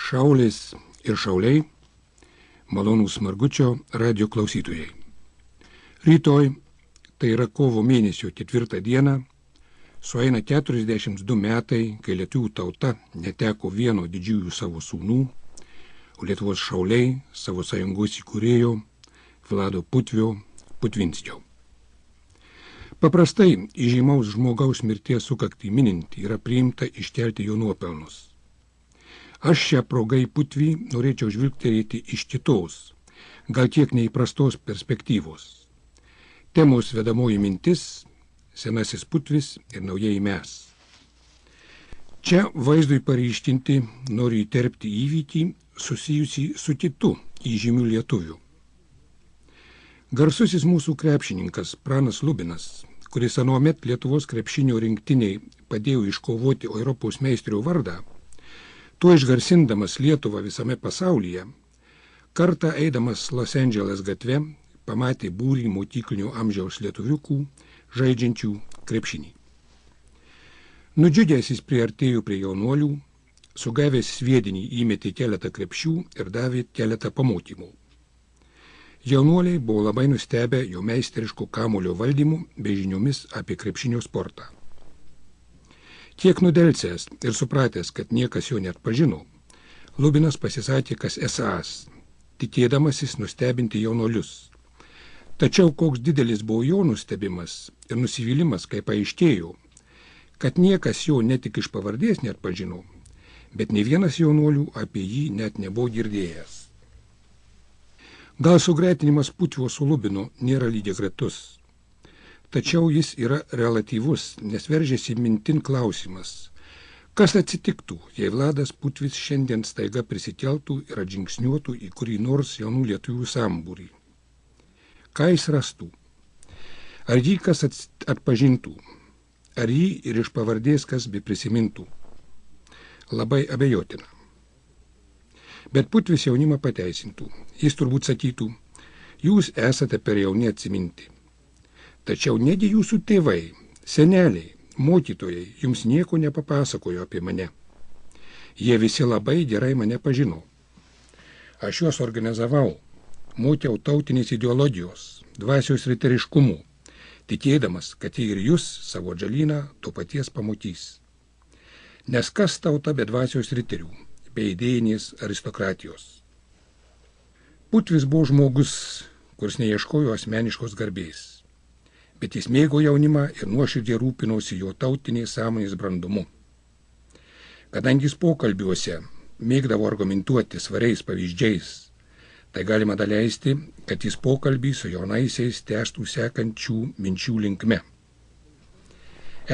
Šaulės ir šauliai, malonūs Margučio radio klausytojai. Rytoj, tai yra kovo mėnesio 4 dieną, sueina 42 metai, kai lietuvių tauta neteko vieno didžiųjų savo sūnų, o Lietuvos šauliai savo sąjungos įkūrėjo Vlado Putvio Putvinskio. Paprastai įžymaus žmogaus mirties sukaktį minint yra priimta iškelti jo nuopelnus. Aš šią progą į Putvį norėčiau žvilgterėti iš kitos, gal kiek neįprastos perspektyvos. Temos vedamoji mintis – senasis Putvis ir naujieji mes. Čia vaizdui paryškinti noriu įterpti įvykį susijusį su kitu įžymiu lietuviu. Garsusis mūsų krepšininkas Pranas Lubinas, kuris anuomet Lietuvos krepšinio rinktiniai padėjo iškovoti Europos meistrio vardą, tuo išgarsindamas Lietuvą visame pasaulyje, kartą eidamas Los Andželes gatve pamatė būrį mokyklinio amžiaus lietuviukų, žaidžiančių krepšinį. Nudžiugęs jis priartėjo prie jaunuolių, sugavęs sviedinį įmetė keletą krepšių ir davė keletą pamokymų. Jaunuoliai buvo labai nustebę jo meistriško kamuolio valdymu bei žiniomis apie krepšinio sportą. Kiek nudelsęs ir supratęs, kad niekas jo neatpažino, Lubinas pasisakė, kas esąs, tikėdamasis nustebinti jaunuolius. Tačiau koks didelis buvo jo nustebimas ir nusivylimas, kai paaiškėjo, kad niekas jo ne tik iš pavardės neatpažino, bet ne vienas jaunuolių apie jį net nebuvo girdėjęs. Gal sugretinimas Putvio su Lubinu nėra lygiagretus, tačiau jis yra relatyvus, nes veržiasi mintin klausimas, kas atsitiktų, jei Vladas Putvis šiandien staiga prisikeltų ir atžingsniuotų į kurį nors jaunų lietuvių sambūrį. Ką jis rastų? Ar jį kas atpažintų? Ar jį ir iš pavardės kas be prisimintų? Labai abejotina. Bet Putvis jaunimą pateisintų. Jis turbūt sakytų, jūs esate per jauni atsiminti. Tačiau negi jūsų tėvai, seneliai, mokytojai jums nieko nepapasakojo apie mane. Jie visi labai gerai mane pažino. Aš juos organizavau, mokiau tautinės ideologijos, dvasios riteriškumų, tikėdamas, kad jie ir jūs savo džalyną to paties pamokys. Nes kas tauta be dvasios riterių, be idėjinės aristokratijos? Putvis buvo žmogus, kuris neieškojo asmeniškos garbės, bet jis mėgo jaunimą ir nuoširdžiai rūpinosi jo tautinės sąmonės brandumu. Kadangi jis pokalbiuose mėgdavo argumentuoti svariais pavyzdžiais, tai galima daleisti, kad jis pokalbį su jaunaisiais tęstų sekančių minčių linkme.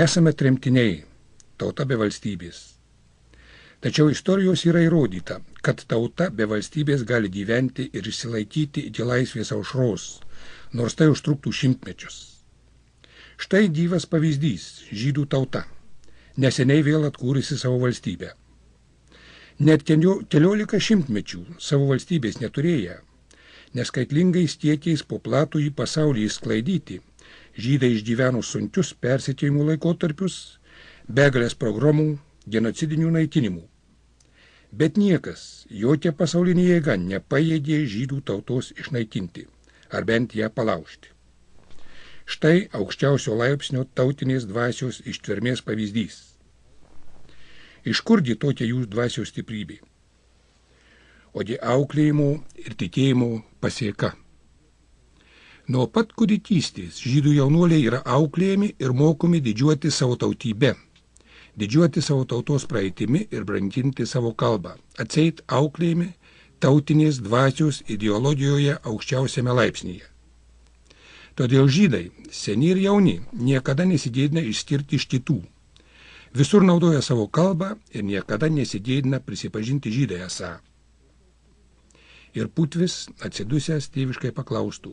Esame tremtiniai, tauta be valstybės. Tačiau istorijos yra įrodyta, kad tauta be valstybės gali gyventi ir išsilaikyti iki laisvės aušros, nors tai užtruktų šimtmečius. Štai gyvas pavyzdys – žydų tauta, neseniai vėl atkūrusi savo valstybę. Net 14 šimtmečių savo valstybės neturėję, neskaitlingais tiekiais po platųjį pasaulį išsklaidyti, žydai išgyveno sunkius persekiojimų laikotarpius, begalės pogromų, genocidinių naikinimų. Bet niekas, jokia pasaulinė jėga nepajėgė žydų tautos išnaikinti, ar bent ją palaužti. Štai aukščiausio laipsnio tautinės dvasios ištvermės pavyzdys. Iš kurgi tokia jų dvasios stiprybė? Ogi auklėjimo ir tikėjimo pasieka. Nuo pat kūdikystės žydų jaunuoliai yra auklėjami ir mokomi didžiuoti savo tautybę, didžiuoti savo tautos praeitimi ir branginti savo kalbą, atseit auklėjami tautinės dvasios ideologijoje aukščiausiame laipsnyje. Todėl žydai, seni ir jauni, niekada nesigėdina išskirti iš kitų. Visur naudoja savo kalbą ir niekada nesigėdina prisipažinti žydai esą. Ir Putvis atsidusęs tėviškai paklaustų,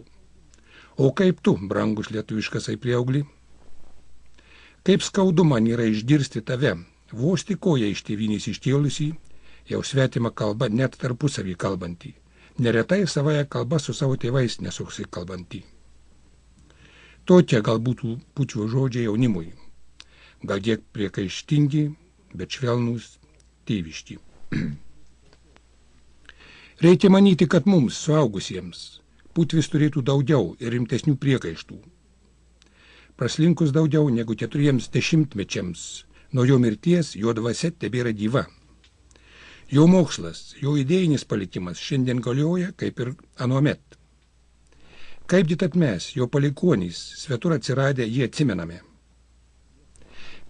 o kaip tu, brangus lietuviškas prieaugli? Kaip skaudu man yra išgirsti tave, vos tik koją iš tėvynės iškėlusį, jau svetima kalba net tarpusavį kalbantį, neretai savąją kalbą su savo tėvais nesusikalbantį. Tokie gal būtų Putvio žodžiai jaunimui, gal kiek priekaištingi, bet švelnūs, tėviški. Reikia manyti, kad mums, suaugusiems, Putvis turėtų daugiau ir rimtesnių priekaištų. Praslinkus daugiau negu 4 dešimtmečiams nuo jo mirties jo dvasia tebėra gyva. Jo mokslas, jo idėjinis palikimas šiandien galioja kaip ir anuomet. Kaipgi tad mes, jo palaikonys, svetur atsiradę, jį atsimename.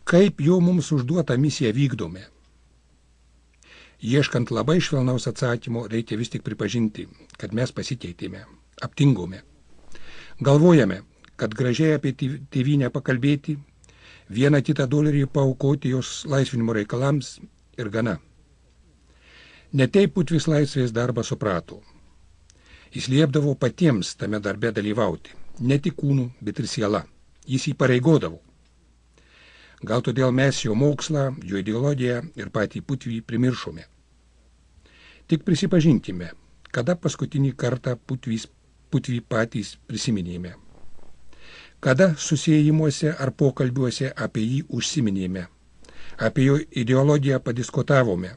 Kaip jo mums užduotą misiją vykdome. Ieškant labai švelnaus atsakymo, reikia vis tik pripažinti, kad mes pasikeitėme, aptingome. Galvojame, kad gražiai apie tėvynę pakalbėti, vieną kitą dolerį paaukoti jos laisvinimo reikalams ir gana. Ne taip Putvis laisvės darbą suprato. Jis liepdavo patiems tame darbe dalyvauti, ne tik kūnu, bet ir siela. Jis įpareigodavo. Gal todėl mes jo mokslą, jo ideologiją ir patį Putvį primiršome. Tik prisipažinkime, kada paskutinį kartą Putvį patys prisiminėme. Kada susiejimuose ar pokalbiuose apie jį užsiminėme, apie jo ideologiją padiskutavome.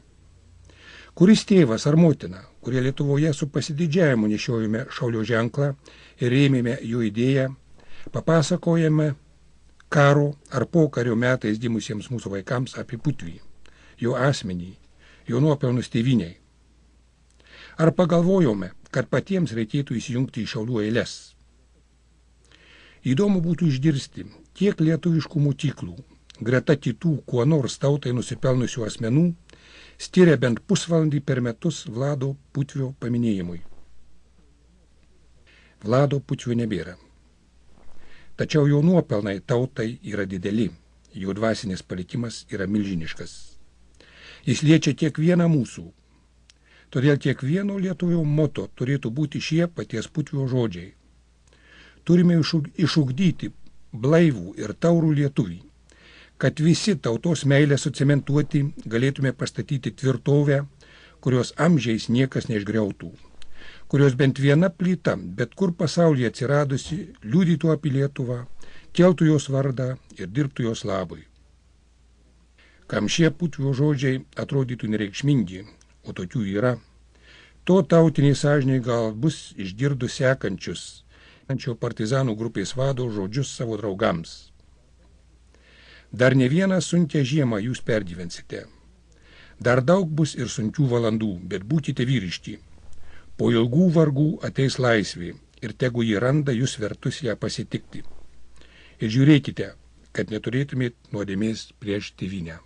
Kuris tėvas ar motina, kurie Lietuvoje su pasididžiavimu nešiojame šaulio ženklą ir rėmėme jo idėją, papasakojame karo ar pokario metais gimusiems mūsų vaikams apie Putvį, jo asmenį, jo nuopelnus tėvyniai. Ar pagalvojome, kad patiems reikėtų įsijungti į šaulių eiles? Įdomu būtų išgirsti, kiek lietuviškų mokyklų, greta kitų kuo nors tautai nusipelnusių asmenų, skiria bent pusvalandį per metus Vlado Putvio paminėjimui. Vlado Putvio nebėra. Tačiau jo nuopelnai tautai yra dideli, jo dvasinis palikimas yra milžiniškas. Jis liečia kiekvieną mūsų. Todėl kiekvieno lietuvio moto turėtų būti šie paties Putvio žodžiai. Turime išugdyti blaivų ir taurų lietuvį, kad visi tautos meilę sucementuoti galėtume pastatyti tvirtovę, kurios amžiais niekas neišgriautų, kurios bent viena plyta, bet kur pasaulyje atsiradusi, liudytų apie Lietuvą, keltų jos vardą ir dirbtų jos labui. Kam šie Putvio žodžiai atrodytų nereikšmingi, o tokių yra, to tautiniai sąžiniai gal bus išgirdus sekančius partizanų grupės vado žodžius savo draugams. Dar ne vieną sunkią žiemą jūs pergyvensite. Dar daug bus ir sunkių valandų, bet būkite vyriški. Po ilgų vargų ateis laisvė ir tegu jį randa jūs vertus ją pasitikti. Ir žiūrėkite, kad neturėtumėt nuodėmės prieš tėvynę.